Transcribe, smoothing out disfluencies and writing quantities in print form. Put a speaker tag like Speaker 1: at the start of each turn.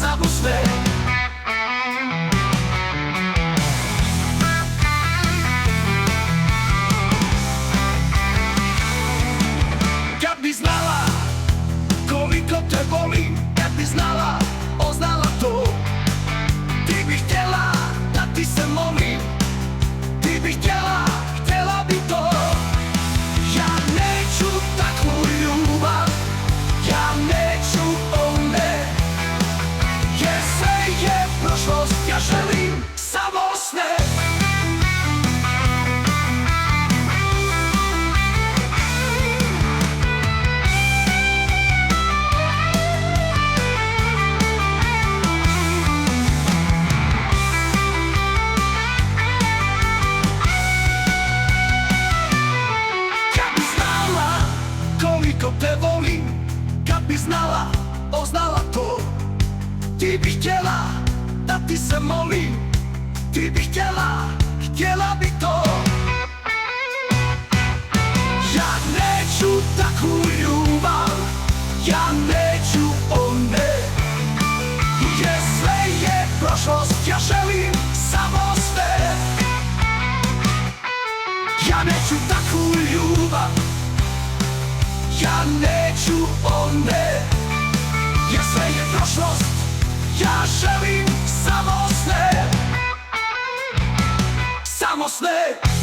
Speaker 1: samosne. Kad bi znala koliko te volim, kad bi znala, oznala to, ti bi htjela da ti se molim, ti bi htjela, htjela bi to. Ja neću takvu ljubav, ja neću one, jer sve je prošlost, ja želim samo sne. Koliko te volim, kad bi znala, oznala to, ti bi htjela da ti se molim, ti bi htjela, htjela bi to. Ja neću takvu ljubav, ja neću one, jer sve je prošlost, ja želim samo sve. Ja neću takvu ljubav, ja neću one, jer sve je prošlost, ja želim samo sne. Samo sne.